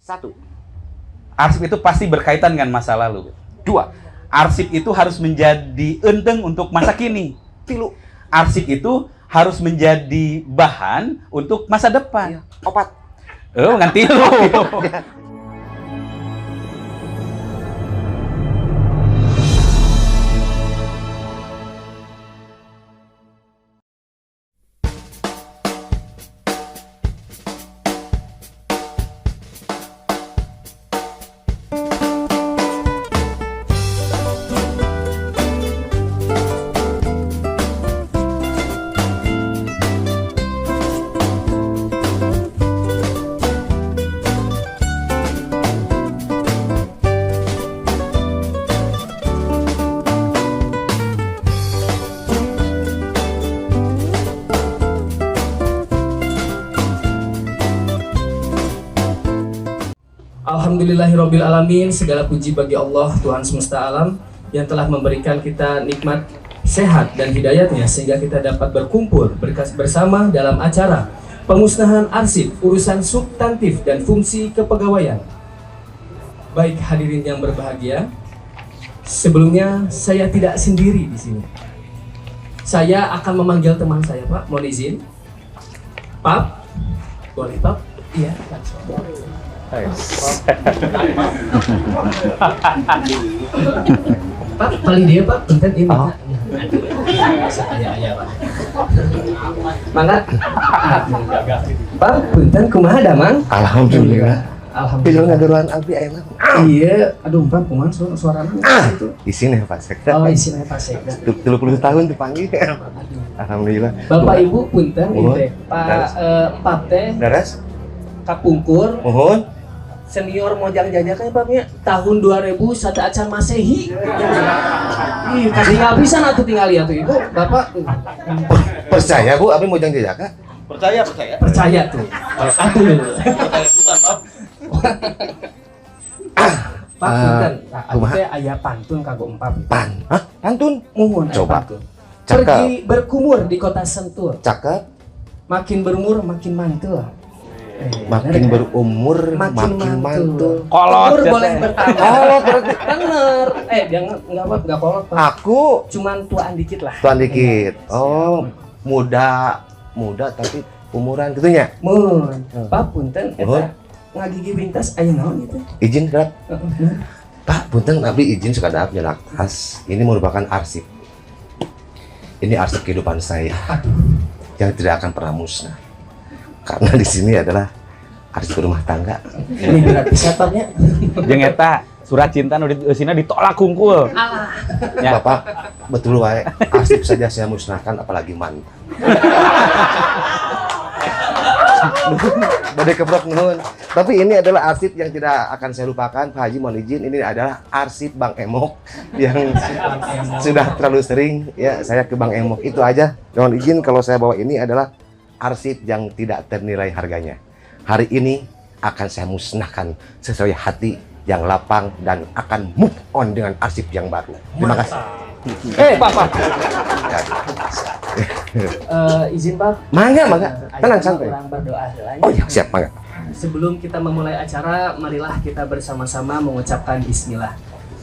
Satu, arsip itu pasti berkaitan dengan masa lalu. Dua, arsip itu harus menjadi enteng untuk masa kini. Tilu, arsip itu harus menjadi bahan untuk masa depan. Iya. Opat. Oh, nganti lu. Alhamdulillahirabbil alamin, segala puji bagi Allah Tuhan semesta alam yang telah memberikan kita nikmat sehat dan hidayatnya sehingga kita dapat berkumpul bersama dalam acara pemusnahan arsip urusan substantif dan fungsi kepegawaian. Baik hadirin yang berbahagia, sebelumnya saya tidak sendiri di sini. Saya akan memanggil teman saya, Pak. Mohon izin. Pap, boleh Pap? Iya, Pak. Pak, paling dia Pak, bentar ini. Saya Pak. Mangga. Pak, bentar kumaha da, Mang? Alhamdulillah. Alhamdulillah. Pilih ngageruan abdi ayeuna. Iya, aduh Pak, kumaha suarana itu. Isin ya Pak Sekda. Oh, isin Pak Sekda. 30 tahun dipanggil. Alhamdulillah. Bapak Ibu punten ieu Pak Pap teh Daras. kapungkur Mohon. senior mojang jajakan Pak ya tahun 2000 satu acan Masehi. Ih, tinggal bisa atuh tinggal lihat tuh Ibu, Bapak. Percaya Bu, abdi mojang jajaka? Percaya. Percaya tuh. Atuh. Pak punten, kumaha? teh aya pantun kanggo empap. Hah? Pantun? Muhun aya Coba. pantun. Cakep. Pergi berkumur di kota Sentul. Cakep. Makin berumur makin mantul. Makin berumur makin mantul. mantul. Kolot, Umur ya, boleh teh. bertambah. Kolot berarti. Bener. Dia enggak kolot, Pak. Aku Cuman tuaan dikit lah. tuan dikit. Oh, muda tapi umuran gitunya. Mun, Pak punten Mun. eta ngagigi bintas aya naon itu? Izin gerak. Pak, punten abdi izin sekadap nyelak tas. Ini merupakan arsip. Ini arsip kehidupan saya yang tidak akan pernah musnah. Karena di sini adalah arsip rumah tangga. Ini berat bisa Paknya. Jeung eta surat cinta nu eusina ditolak kungkul. Ya. Bapak, betul wae, arsip saja saya musnahkan apalagi mantan. Badai kebrok nuhun. Tapi ini adalah arsip yang tidak akan saya lupakan, Pak Haji mohon izin, ini adalah arsip Bang Emok yang sudah terlalu sering ya saya ke Bang Emok itu aja. Mohon izin kalau saya bawa ini adalah arsip yang tidak ternilai harganya. Hari ini akan saya musnahkan sesuai hati yang lapang dan akan move on dengan arsip yang baru. Terima kasih. Pak. Izin Pak. Mangga. Tenang santai. Orang berdoa heula. Oh iya, siap, mangga. Sebelum kita memulai acara, marilah kita bersama-sama mengucapkan bismillah.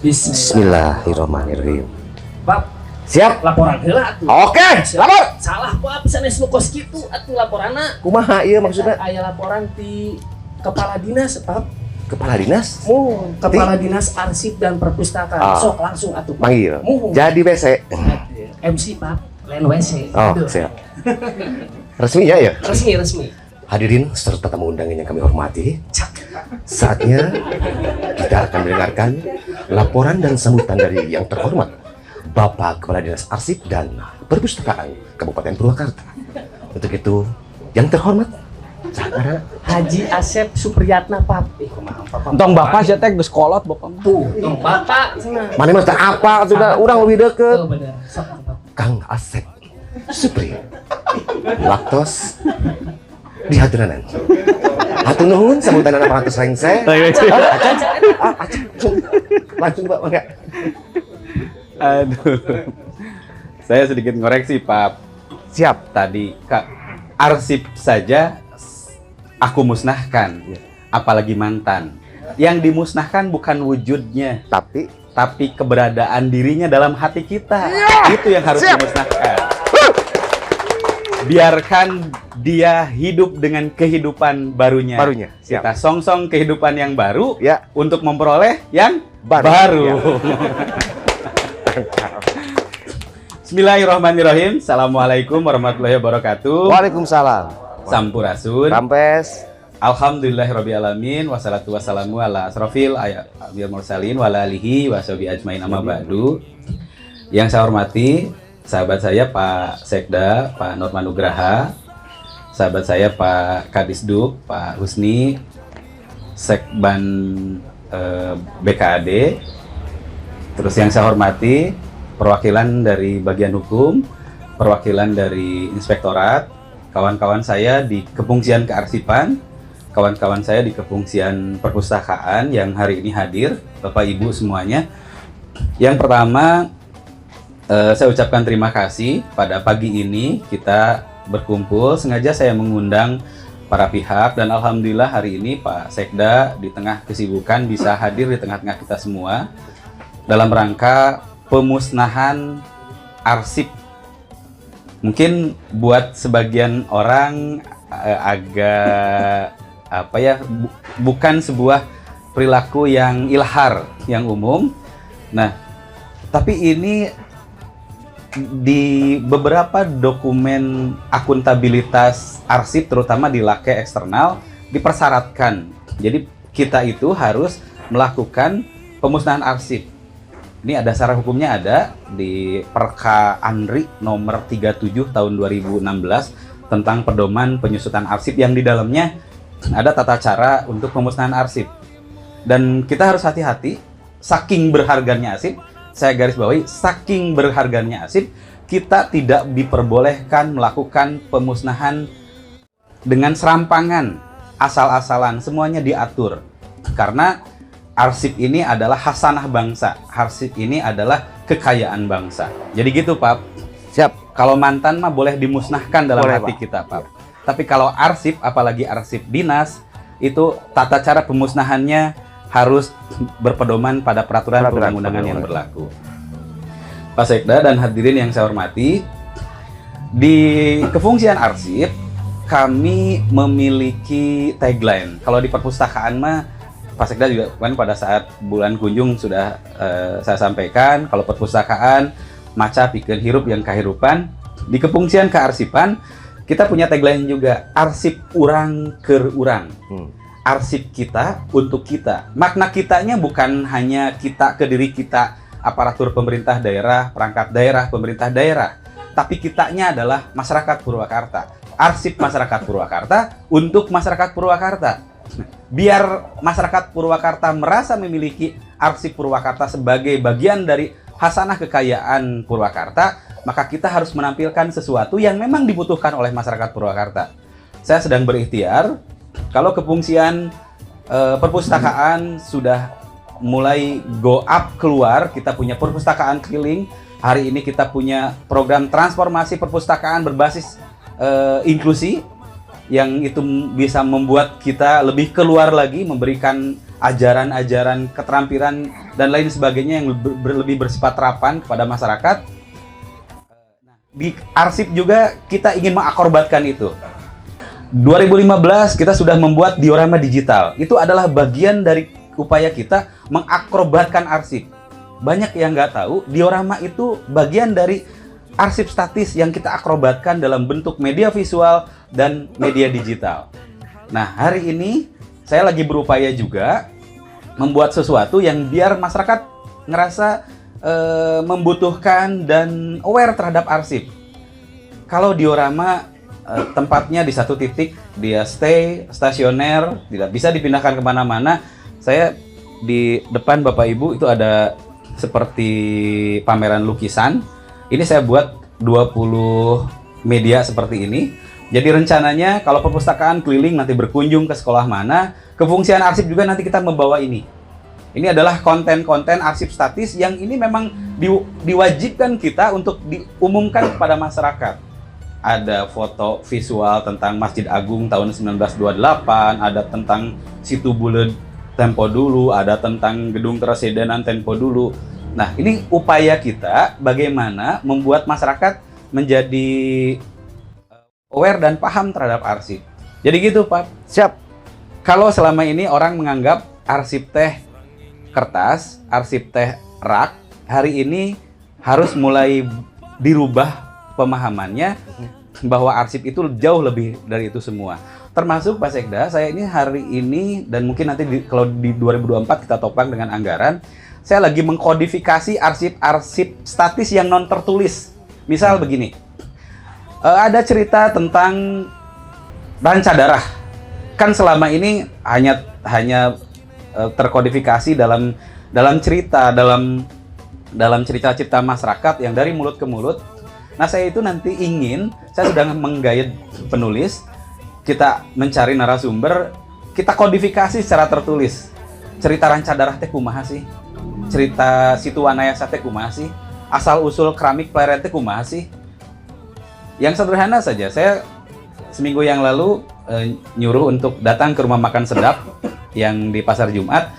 Bismillahirrahmanirrahim. Pak, Siap. laporan heula atuh. Oke, lapor. Salah Pak, sanes nu kos kitu atuh laporanna. Kumaha ieu maksudnya? Aya laporan ti kepala dinas, Pak. Kepala dinas? Muhun, kepala dinas arsip dan perpustakaan. Sok langsung atuh Pak. Panggil. Muhun. Jadi WC. MC Pak, lain WC. Oh, Aduh. siap. Resmi ya? Resmi. Hadirin serta tamu undangan yang kami hormati, saatnya kita akan mendengarkan laporan dan sambutan dari yang terhormat Bapak Kepala Dinas Arsip dan Perpustakaan Kabupaten Purwakarta. Untuk itu, yang terhormat saudara Haji Asep Supriyatna Pak. Kumaha Pak? Entong bapak sia teh geus kolot bapak. Tuh, Bapak sana. mana mah teu apa sudah urang lebih deket. Oh, bener. Sok Pak. Kang Asep Supri Laktos di hadiran hatur nuhun sambutan anak pangatos rengse. Langsung Pak, mangga. Aduh. Saya sedikit ngoreksi Pak. Siap. Tadi Kak, arsip saja aku musnahkan. apalagi mantan. Yang dimusnahkan bukan wujudnya, Tapi keberadaan dirinya dalam hati kita. Itu yang harus dimusnahkan. Biarkan dia hidup dengan kehidupan barunya. Siap. Kita song-song kehidupan yang baru Ya. untuk memperoleh yang Baru. baru. Ya. Bismillahirrahmanirrahim. Assalamualaikum warahmatullahi wabarakatuh. Waalaikumsalam. Sampurasun. Rampes. Alhamdulillahirrabbilalamin. Wassalatu wassalamu ala asrofil ayat mursalin wa ala alihi wa sahbihi ajmain amma ba'du. Yang saya hormati sahabat saya Pak Sekda, Pak Norman Nugraha, sahabat saya Pak Kadisduk, Pak Husni, Sekban BKAD. Terus yang saya hormati perwakilan dari bagian hukum, perwakilan dari inspektorat, kawan-kawan saya di Kefungsian Kearsipan, kawan-kawan saya di Kefungsian Perpustakaan yang hari ini hadir, Bapak Ibu semuanya. Yang pertama, saya ucapkan terima kasih pada pagi ini kita berkumpul. Sengaja saya mengundang para pihak dan alhamdulillah hari ini Pak Sekda di tengah kesibukan bisa hadir di tengah-tengah kita semua dalam rangka pemusnahan arsip. Mungkin buat sebagian orang agak bukan sebuah perilaku yang ilhar, yang umum. Nah, tapi ini di beberapa dokumen akuntabilitas arsip, terutama di lake eksternal, dipersyaratkan. Jadi kita itu harus melakukan pemusnahan arsip. Ini ada dasar hukumnya, ada di Perka Andri nomor 37 tahun 2016 tentang pedoman penyusutan arsip, yang di dalamnya ada tata cara untuk pemusnahan arsip. Dan kita harus hati-hati, saking berharganya arsip, saya garis bawahi, saking berharganya arsip, kita tidak diperbolehkan melakukan pemusnahan dengan serampangan, asal-asalan, semuanya diatur. Karena arsip ini adalah hasanah bangsa, arsip ini adalah kekayaan bangsa. Jadi gitu, Pak. Siap. Kalau mantan mah boleh dimusnahkan dalam Boleh, hati Pak. kita, Pak. Tapi kalau arsip, apalagi arsip dinas, itu tata cara pemusnahannya harus berpedoman pada peraturan perundang-undangan yang berlaku. Pak Sekda dan hadirin yang saya hormati, di Kefungsian Arsip kami memiliki tagline. Kalau di perpustakaan mah, Pak Sekda juga kan pada saat bulan kunjung sudah saya sampaikan, kalau perpustakaan maca pikeun hirup yang kahirupan. Di Kefungsian Kearsipan kita punya tagline juga, arsip urang keur urang. Arsip kita untuk kita. Makna kitanya bukan hanya kita ke diri kita, aparatur pemerintah daerah, perangkat daerah, pemerintah daerah, tapi kitanya adalah masyarakat Purwakarta. Arsip masyarakat Purwakarta untuk masyarakat Purwakarta. Biar masyarakat Purwakarta merasa memiliki arsip Purwakarta sebagai bagian dari hasanah kekayaan Purwakarta, maka kita harus menampilkan sesuatu yang memang dibutuhkan oleh masyarakat Purwakarta. Saya sedang berikhtiar, kalau Kefungsian Perpustakaan sudah mulai go up keluar, kita punya perpustakaan keliling. Hari ini kita punya program transformasi perpustakaan berbasis inklusi, yang itu bisa membuat kita lebih keluar lagi, memberikan ajaran-ajaran, keterampilan, dan lain sebagainya yang lebih bersifat terapan kepada masyarakat. Di arsip juga kita ingin mengakrobatkan itu. 2015 kita sudah membuat diorama digital. Itu adalah bagian dari upaya kita mengakrobatkan arsip. Banyak yang nggak tahu, diorama itu bagian dari arsip statis yang kita akrobatkan dalam bentuk media visual dan media digital. Nah, hari ini saya lagi berupaya juga membuat sesuatu yang biar masyarakat ngerasa membutuhkan dan aware terhadap arsip. Kalau diorama tempatnya di satu titik, dia stay, stasioner, tidak bisa dipindahkan kemana-mana. Saya di depan Bapak Ibu itu ada seperti pameran lukisan. Ini saya buat 20 media seperti ini. Jadi rencananya kalau perpustakaan keliling nanti berkunjung ke sekolah mana, Kefungsian Arsip juga nanti kita membawa ini. Ini adalah konten-konten arsip statis yang ini memang diwajibkan kita untuk diumumkan kepada masyarakat. ada foto visual tentang Masjid Agung tahun 1928, ada tentang Situ Buleud tempo dulu, ada tentang Gedung Keresidenan tempo dulu. Nah, ini upaya kita bagaimana membuat masyarakat menjadi aware dan paham terhadap arsip. Jadi gitu, Pak. Siap. Kalau selama ini orang menganggap arsip teh kertas, arsip teh rak, hari ini harus mulai dirubah pemahamannya bahwa arsip itu jauh lebih dari itu semua. Termasuk Pak Sekda, saya ini hari ini dan mungkin nanti kalau di 2024 kita topang dengan anggaran, saya lagi mengkodifikasi arsip-arsip statis yang non tertulis. Misal begini, ada cerita tentang ranca darah. Kan selama ini hanya terkodifikasi dalam cerita-cerita masyarakat yang dari mulut ke mulut. Nah, saya itu nanti saya sedang menggayat penulis, kita mencari narasumber, kita kodifikasi secara tertulis. Cerita ranca darah teh kumaha sih? Cerita Situ Wanayasa teh kumaha sih? Asal usul keramik Pleret teh kumaha sih? Yang sederhana saja, saya seminggu yang lalu nyuruh untuk datang ke rumah makan sedap yang di Pasar Jumat.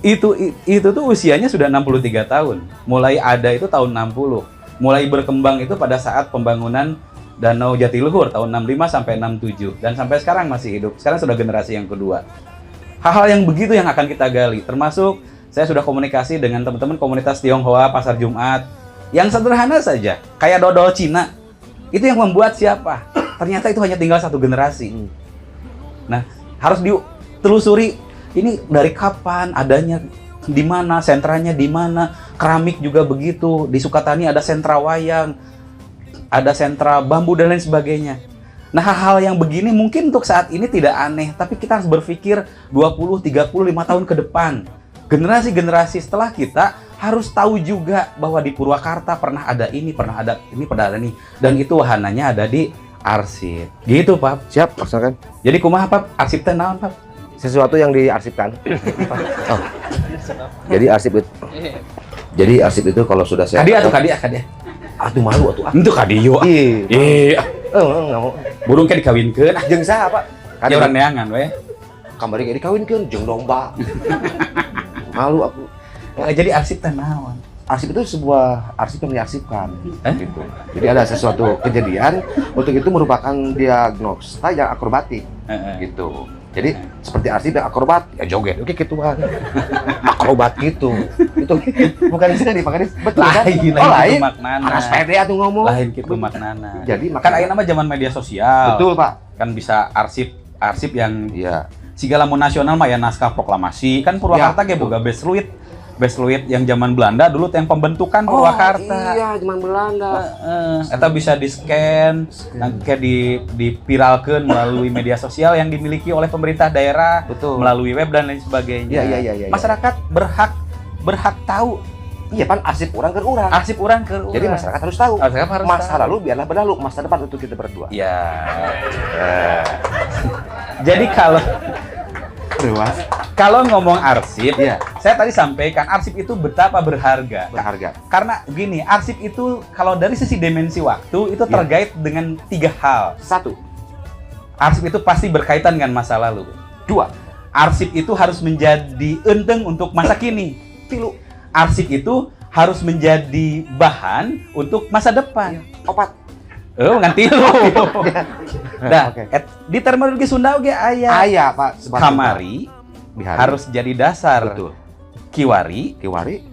Itu tuh usianya sudah 63 tahun. Mulai ada itu tahun 60. Mulai berkembang itu pada saat pembangunan Danau Jatiluhur tahun 65 sampai 67 dan sampai sekarang masih hidup. Sekarang sudah generasi yang kedua. Hal-hal yang begitu yang akan kita gali, termasuk saya sudah komunikasi dengan teman-teman komunitas Tionghoa Pasar Jumat. Yang sederhana saja, kayak dodol Cina. Itu yang membuat siapa? Ternyata itu hanya tinggal satu generasi. Nah, harus ditelusuri ini dari kapan adanya, di mana sentranya, di mana. Keramik juga begitu, di Sukatani ada sentra wayang, ada sentra bambu dan lain sebagainya. Nah, hal-hal yang begini mungkin untuk saat ini tidak aneh, tapi kita harus berpikir 20, 35 tahun ke depan. Generasi-generasi setelah kita harus tahu juga bahwa di Purwakarta pernah ada ini, pernah ada ini, dan itu wahananya ada di arsip. Gitu, Pak. Siap, laksanakan. Jadi kumaha, Pak? Arsip teh naon, Pak? Sesuatu yang diarsipkan. Oh. Jadi arsip itu kalau sudah saya Kadia. Atuh malu atuh. Itu kadio. Iya. Enggak mau. Burung ke dikawinkeun. Jeung saha, Pak? Ya orang neangan we. Kamari ge dikawinkeun jeung domba. Malu aku. Jadi arsip teh naon? Arsip itu sebuah arsip yang diarsipkan, gitu. Jadi ada sesuatu kejadian, untuk itu merupakan diagnosa yang akrobatik, gitu. Jadi seperti arsip yang akrobat, ya joget, oke gituan. Akrobat gitu. Itu bukan di sini dipakai betul kan? Lain maknana. Anas pede atuh ngomong. Lain gitu maknana. Jadi kan aya nama zaman media sosial. Betul, Pak. Kan bisa arsip yang iya. Sigala mun nasional mah ya naskah proklamasi. Kan Purwakarta ge boga Besluit yang zaman Belanda dulu yang pembentukan Purwakarta. Iya, zaman Belanda. Eta bisa di-scan, nanti dipiralkeun melalui media sosial yang dimiliki oleh pemerintah daerah, betul. Melalui web dan lain sebagainya. Iya. Masyarakat berhak tahu. Iya, pan arsip urang keur urang. Arsip urang keur urang. Jadi masyarakat harus tahu. Masa tahu. lalu biarlah berlalu, masa depan untuk kita berdua. Iya. Jadi kalau ngomong arsip, ya. Saya tadi sampaikan arsip itu betapa berharga. Karena gini, arsip itu kalau dari sisi dimensi waktu itu terkait dengan 3 hal. 1. Arsip itu pasti berkaitan dengan masa lalu. 2. Arsip itu harus menjadi enteng untuk masa kini. 3. Arsip itu harus menjadi bahan untuk masa depan. 4. Oh, nganti lu. Nah, di terminologi Sunda oge aya Pak, kamari harus jadi dasar. Betul. Kiwari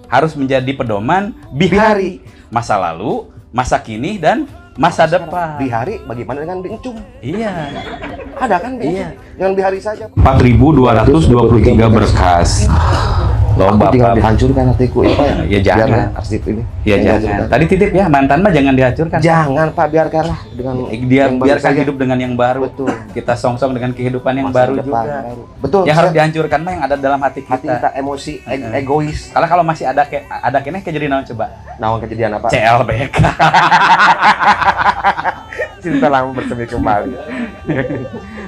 harus menjadi pedoman bihari. Masa lalu, masa kini dan masa depan. Bihari bagaimana dengan Bingcum? Iya. Ada kan Bingcum? Jangan bihari saja. 4.223 berkas. Lomba tinggal dihancurkan hatiku ya jangan arsip ini. Ya jangan. Tadi titip ya, mantan mah jangan dihancurkan. Jangan, Pak, biarkanlah dengan biarkan hidup dengan yang baru. Betul. Kita songsong dengan kehidupan yang baru juga. Betul. Yang harus dihancurkan mah yang ada dalam hati kita. Emosi, egois. Kalau masih ada keneh kejadian naon coba? Naon kejadian apa? CLBK. Cinta lama bersemi kembali.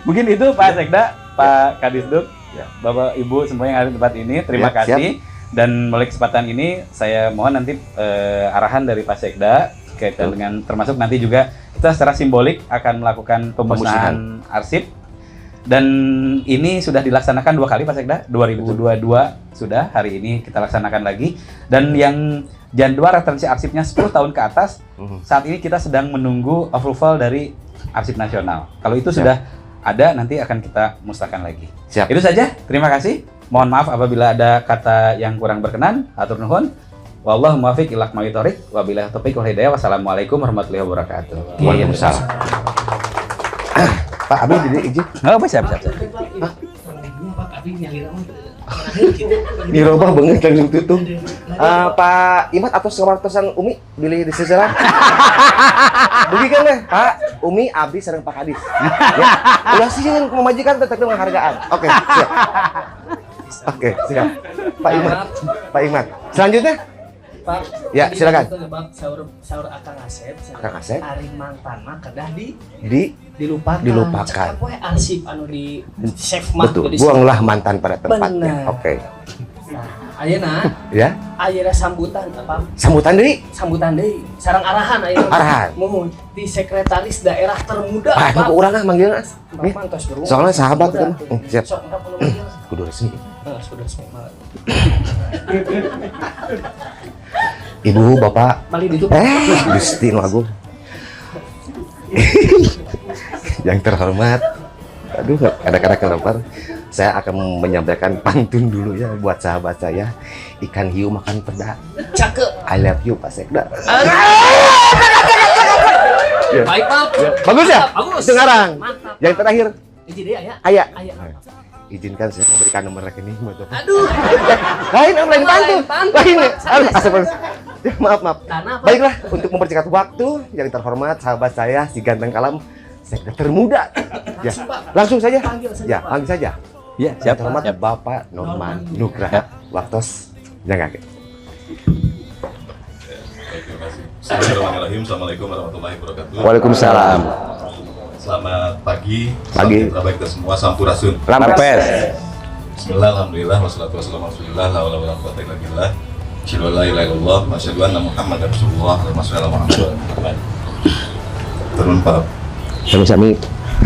Mungkin itu Pak Sekda, Pak Kadisduk. Bapak Ibu semua yang ada di tempat ini, terima kasih. Dan melalui kesempatan ini saya mohon nanti arahan dari Pak Sekda kaitan dengan termasuk nanti juga kita secara simbolik akan melakukan pemusnahan arsip. Dan ini sudah dilaksanakan 2 kali Pak Sekda, 2022 sudah, hari ini kita laksanakan lagi. Dan yang jadwal referensi arsipnya 10 tahun ke atas, saat ini kita sedang menunggu approval dari Arsip Nasional. Kalau itu sudah ada, nanti akan kita musnahkan lagi. Siap. Itu saja, terima kasih. Mohon maaf apabila ada kata yang kurang berkenan. Hatur nuhun. Wallahu muwaffiq ila aqwamit thoriq. Wabillahi taufiq wal hidayah. Wassalamualaikum warahmatullahi wabarakatuh. Waalaikumsalam. Pak Abi jadi izin. Oh, bisa. Dirobah banget langsung tutup. Pak Imat atau sawartosan Umi pilih di seselan. Begitu kan deh, Pak Umi Abi sareng Pak Kadis. Ya, ulah sih yang memajikan tetap penghargaan. Oke, siap. Oke, siap. Pak Imat. Selanjutnya Pak, ya, tadi silakan. kita ngebak sahur Akang Asep. Akang Asep. Ari mantan mah kedah dilupakan. Cakap we arsip anu di save mah. Betul. di Buanglah mantan pada tempatnya. Benar. Oke. Nah, ayeuna Ya. ayeuna sambutan apa? Sambutan deui. Sambutan deui. Sareng arahan ayeuna. Arahan. Mohon di sekretaris daerah termuda. Ah, Pak. nu urang manggilna. Pak mantos beruang. Soalnya sahabat kan. Siap. Sok enggak perlu manggil. Kudu resmi. Sudah semua malam. Ibu, Bapak. Balik ditutup. Gusti Nu Agung. Yang terhormat. Aduh, kadang-kadang kelempar. Saya akan menyampaikan pantun dulu ya buat sahabat saya. Ikan hiu makan peda. Cakep. I love you, Pak Sekda. Baik, Pak. Bagus ya? Bagus. Itu ngarang. Mantap. Yang terakhir, Izin deh, ya. Aya. Aya. Izinkan saya memberikan nomor rekening buat Bapak. Aduh. Lain pantun. Lain. Sanes. Ya, maaf. Tanah, Pak. Baiklah, untuk mempersingkat waktu, yang terhormat sahabat saya si ganteng kalam Sekda termuda. Ya, Langsung, Pak. langsung saja. Panggil saja, Ya, Pak. panggil saja. Ya, Yang siap. terhormat Siap. Bapak Norman Nugraha Waktos Jangake. Terima kasih. Bismillahirrahmanirrahim. Assalamualaikum warahmatullahi wabarakatuh. Waalaikumsalam. Selamat pagi. Pagi. Salam kita semua. Sampurasun. Rampes. Bismillah, alhamdulillah, wassalatu wassalamu ala rasulillah, la haula wala quwwata illa billah. Asyhadu an la ilaha illallah wa asyhadu anna Muhammadar Rasulullah. Allahumma shalli ala Muhammad. Turun Pak. Sami-sami.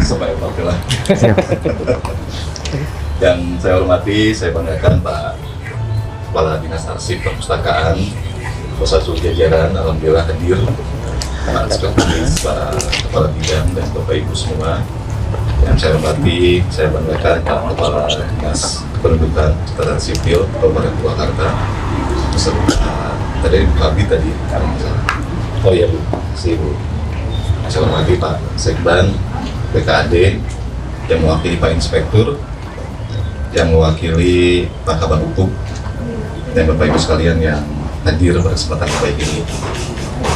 Sampai Alhamdulillah. Yang saya hormati, saya banggakan Pak Kepala Dinas Arsip Perpustakaan Pusat seluruh jajaran, alhamdulillah hadir. Pak Sekretaris, Pak Kepala Bidang dan Bapak Ibu semua. Yang saya hormati, saya banggakan Pak Kepala Dinas Kependudukan Catatan Sipil Kabupaten Purwakarta beserta tadi Bu Abi tadi. Oh iya Bu, si Bu. Saya hormati Pak Sekban BKAD yang mewakili Pak Inspektur, yang mewakili Pak Kabar Hukum, dan Bapak Ibu sekalian yang hadir pada kesempatan baik ini.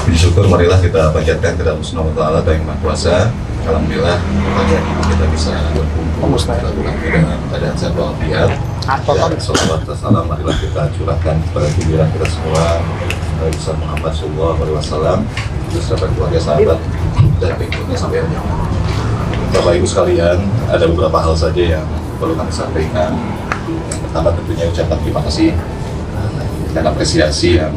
Puji syukur marilah kita panjatkan kepada Allah Subhanahu wa taala yang Maha Kuasa. Alhamdulillah pagi ini kita bisa berkumpul bersilaturahmi dengan keadaan sehat walafiat. Dan salawat dan salam marilah kita curahkan kepada junjungan kita semua Nabi Muhammad sallallahu alaihi wasallam beserta keluarga sahabat dan pengikutnya sampai akhir zaman. Bapak Ibu sekalian, ada beberapa hal saja yang perlu kami sampaikan. Yang pertama tentunya ucapan terima kasih dan apresiasi yang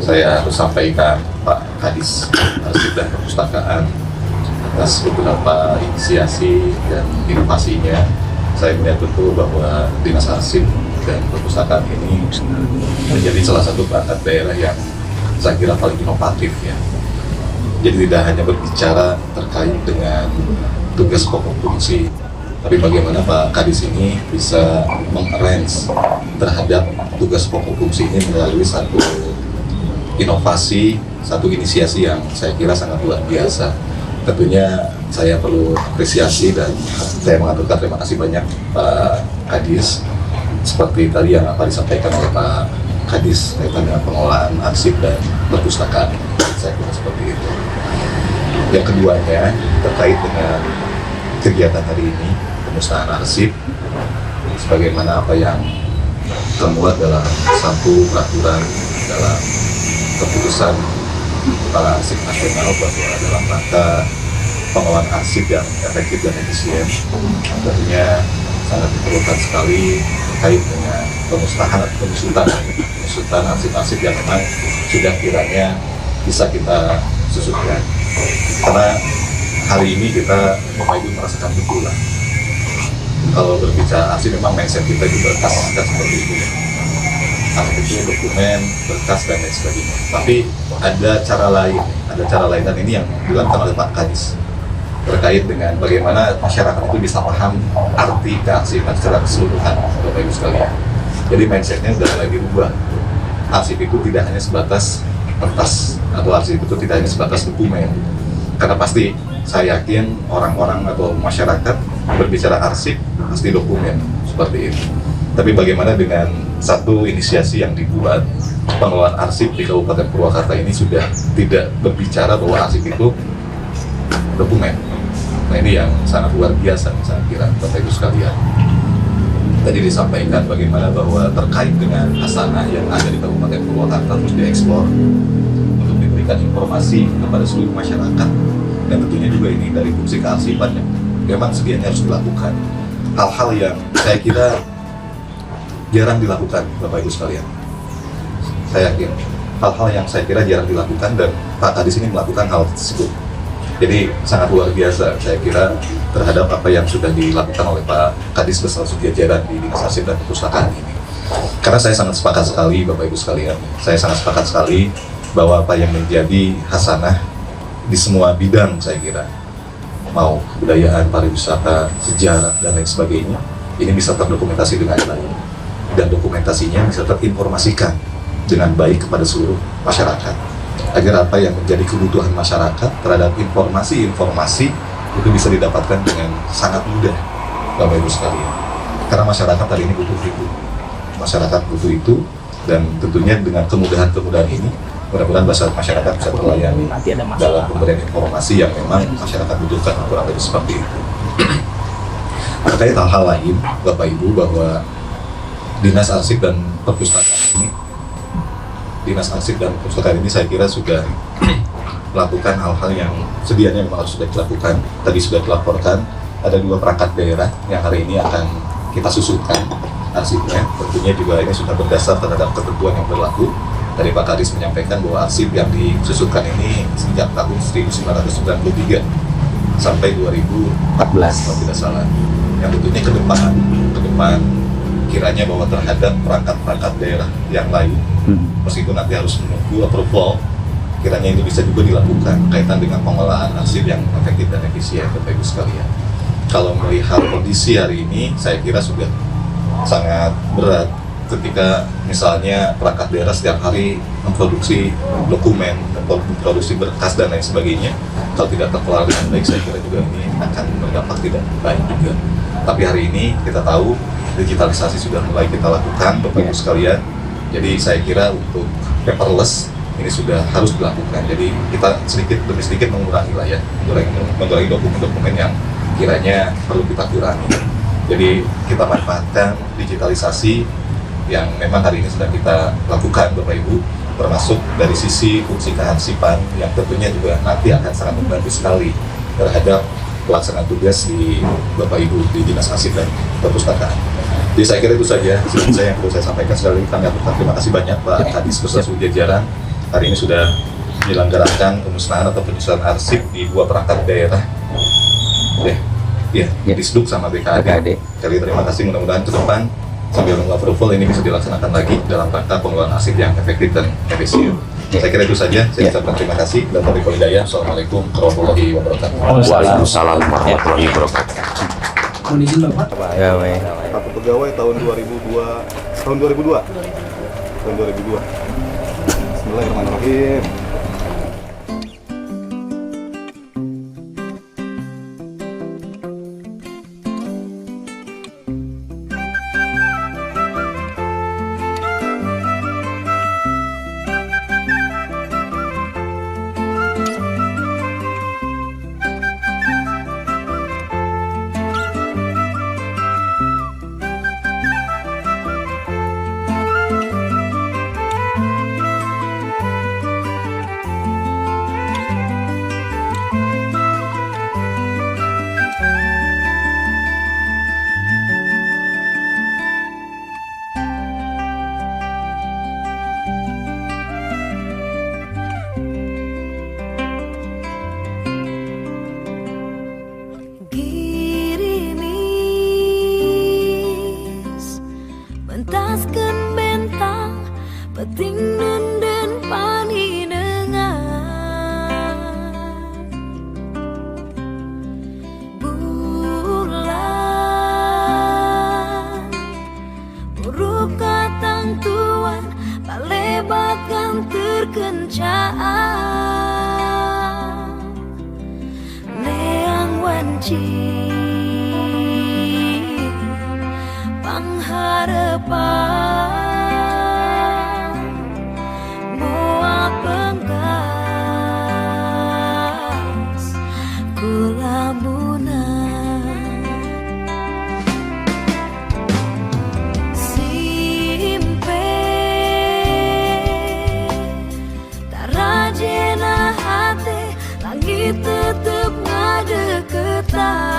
saya harus sampaikan Pak Kadis Arsip dan Perpustakaan atas beberapa inisiasi dan inovasinya. Saya melihat betul bahwa Dinas Arsip dan Perpustakaan ini menjadi salah satu perangkat daerah yang saya kira paling inovatif ya. Jadi tidak hanya berbicara terkait dengan tugas pokok fungsi, tapi bagaimana Pak Kadis ini bisa mengarrange terhadap tugas pokok fungsi ini melalui satu inovasi, satu inisiasi yang saya kira sangat luar biasa. Tentunya saya perlu apresiasi dan saya mengaturkan terima kasih banyak Pak Kadis. Seperti tadi yang apa disampaikan oleh Pak Kadis kaitan dengan pengelolaan arsip dan perpustakaan, saya kira seperti itu. Yang keduanya terkait dengan kegiatan hari ini, pemusnahan arsip, sebagaimana apa yang termuat dalam satu peraturan dalam keputusan Kepala Arsip Nasional bahwa dalam rangka pengelolaan arsip yang efektif dan efisien, tentunya sangat diperlukan sekali terkait dengan pemusnahan atau pengusutan arsip-arsip yang memang sudah kiranya bisa kita susutkan. Karena hari ini kita Bapak Ibu merasakan betul lah. Kalau berbicara arsip memang mindset kita itu berkas kan seperti itu. Arsip itu dokumen, berkas dan lain sebagainya. Tapi ada cara lain dan ini yang dilakukan oleh Pak Kadis terkait dengan bagaimana masyarakat itu bisa paham arti kearsipan secara keseluruhan, Bapak Ibu sekalian. Jadi mindsetnya sudah mulai dirubah. Arsip itu tidak hanya sebatas kertas atau arsip itu tidak hanya sebatas dokumen. Karena pasti saya yakin orang-orang atau masyarakat berbicara arsip pasti dokumen seperti itu. Tapi bagaimana dengan satu inisiasi yang dibuat, pengelolaan arsip di Kabupaten Purwakarta ini sudah tidak berbicara bahwa arsip itu dokumen. Nah ini yang sangat luar biasa saya kira Bapak Ibu sekalian. Tadi disampaikan bagaimana bahwa terkait dengan hasanah yang ada di Kabupaten Purwakarta terus dieksplor untuk diberikan informasi kepada seluruh masyarakat, dan tentunya juga ini dari fungsi kearsipan yang memang sedianya harus dilakukan. Hal-hal yang saya kira jarang dilakukan Bapak Ibu sekalian. Saya yakin hal-hal yang saya kira jarang dilakukan dan Pak Kadis ini melakukan hal tersebut. Jadi sangat luar biasa saya kira terhadap apa yang sudah dilakukan oleh Pak Kadis beserta jajaran di Dinas Arsip dan Perpustakaan ini. Karena saya sangat sepakat sekali Bapak Ibu sekalian, saya sangat sepakat sekali bahwa apa yang menjadi hasanah di semua bidang saya kira, mau kebudayaan, pariwisata, sejarah dan lain sebagainya, ini bisa terdokumentasi dengan baik dan dokumentasinya bisa terinformasikan dengan baik kepada seluruh masyarakat. Agar apa yang menjadi kebutuhan masyarakat terhadap informasi-informasi itu bisa didapatkan dengan sangat mudah, Bapak Ibu sekalian. Karena masyarakat hari ini butuh itu, masyarakat butuh itu, dan tentunya dengan kemudahan-kemudahan ini, mudah-mudahan masyarakat bisa terlayani dalam pemberian informasi yang memang masyarakat butuhkan, kurang lebih seperti itu. Terkait hal-hal lain, Bapak Ibu, bahwa Dinas Arsip dan Perpustakaan ini saya kira sudah melakukan hal-hal yang sedianya memang harus sudah dilakukan. Tadi sudah dilaporkan ada 2 perangkat daerah yang hari ini akan kita susutkan arsipnya. Tentunya juga ini sudah berdasar terhadap ketentuan yang berlaku. Tadi Pak Kadis menyampaikan bahwa arsip yang disusutkan ini sejak tahun 1993 sampai 2014 kalau tidak salah. Yang tentunya ke depan kiranya bahwa terhadap perangkat-perangkat daerah yang lain, meskipun nanti harus menunggu approval, kiranya itu bisa juga dilakukan kaitan dengan pengelolaan arsip yang efektif dan efisien, Bapak Ibu sekalian. Kalau melihat kondisi hari ini, saya kira sudah sangat berat ketika misalnya perangkat daerah setiap hari memproduksi dokumen, memproduksi berkas dan lain sebagainya. Kalau tidak terkelola dengan baik, saya kira juga ini akan berdampak tidak baik juga. Tapi hari ini kita tahu digitalisasi sudah mulai kita lakukan, Bapak Ibu sekalian. Jadi saya kira untuk paperless ini sudah harus dilakukan. Jadi kita sedikit demi sedikit mengurangi lah ya, mengurangi dokumen-dokumen yang kiranya perlu kita kurangi. Jadi kita manfaatkan digitalisasi yang memang hari ini sedang kita lakukan, Bapak Ibu, termasuk dari sisi fungsi kearsipan yang tentunya juga nanti akan sangat membantu sekali terhadap pelaksanaan tugas di Bapak Ibu di Dinas Arsip dan Perpustakaan. Jadi saya kira itu saja saya yang perlu saya sampaikan. Sekali lagi kami aturkan terima kasih banyak Pak Kadis beserta seluruh jajaran hari ini sudah menyelenggarakan pemusnahan atau penyusunan arsip di 2 perangkat daerah. Disduk sama BKAD. Sekali terima kasih, mudah-mudahan ke depan sambil menunggu approval ini bisa dilaksanakan lagi dalam rangka pengelolaan arsip yang efektif dan efisien. Saya kira itu saja. Saya ucapkan terima kasih dan taufiq wal hidayah. Assalamualaikum warahmatullahi wabarakatuh. Waalaikumsalam warahmatullahi wabarakatuh. Mohon izin Bapak. Kartu pegawai tahun 2002. Bismillahirrahmanirrahim. Peting nenden pani dengan bulan buruk katang tuan balebakan terkencang neang wanci pengharapan moa penggas kulamunan simpe tarajena hati langit tetep ngadeketan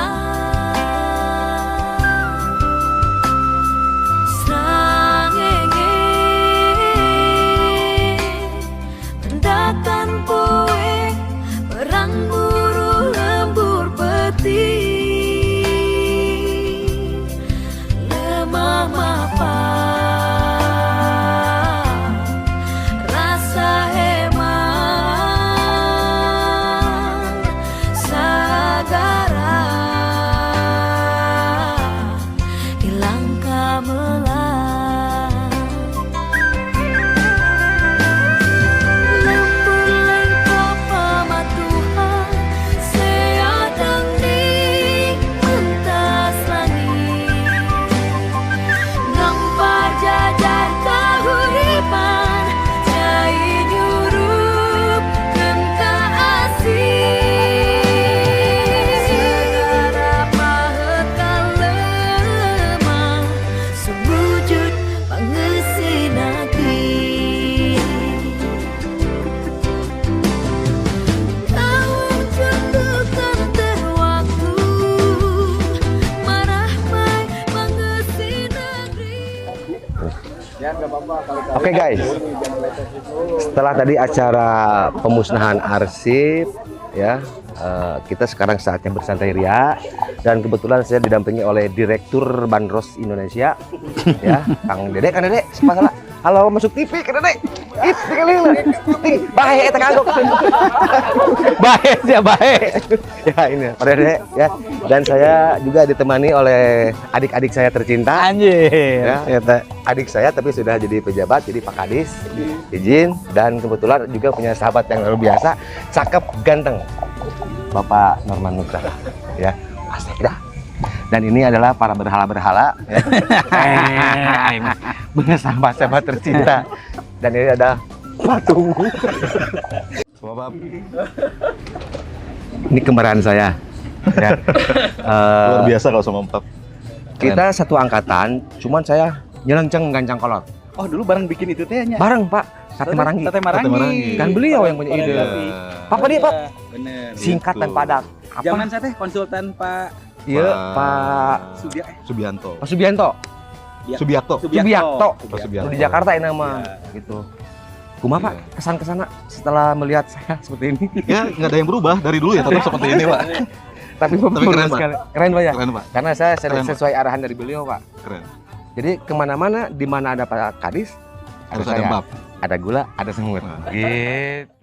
Oke guys, setelah tadi acara pemusnahan arsip ya, kita sekarang saatnya bersantai ria, dan kebetulan saya didampingi oleh Direktur Bandros Indonesia ya, Kang Dede. Siapa salah? Halo, masuk TV ke Dede. Bae eta kagok. Bae ya bae. Ya ini Pak Dede ya. Dan saya juga ditemani oleh adik-adik saya tercinta. Anjir. Ya, adik saya tapi sudah jadi pejabat, jadi Pak Kadis. Izin, dan kebetulan juga punya sahabat yang luar biasa, cakep, ganteng. Bapak Norman Nugraha. Ya, pasti dah. Dan ini adalah para berhala-berhala ya. Bener sahabat-sahabat tercinta. Dan ini ada patung. Bapak Ini kembaran saya. Ya. luar biasa kalau sama Pap. Kita satu angkatan, cuman saya nyelenceng gancang kolot. Oh, dulu bareng bikin itu tehnya. Bareng, Pak. Sate Marangi. Sate Marangi. Kan beliau yang punya ide. Papa dia, Pak. Bener. Singkat dan padat. Apa? Zaman saya teh konsultan Pak Iya, Pak Subianto. Pak Subianto. Subiakto. Subiakto. Pak Subianto. Di Jakarta ini nama Iya. gitu. Kumaha Pak kesan kesana setelah melihat saya seperti ini? Ya, nggak ada yang berubah dari dulu ya, tetap seperti ini, Pak. Tapi keren, Pak. Keren Pak ya. Keren, Pak. Karena saya Keren, Pak. sesuai arahan dari beliau Pak. Keren. Jadi kemana-mana, di mana ada Pak Kadis, Harus ada ada saya. Pap. Ada gula, ada semut. Nah. Gitu.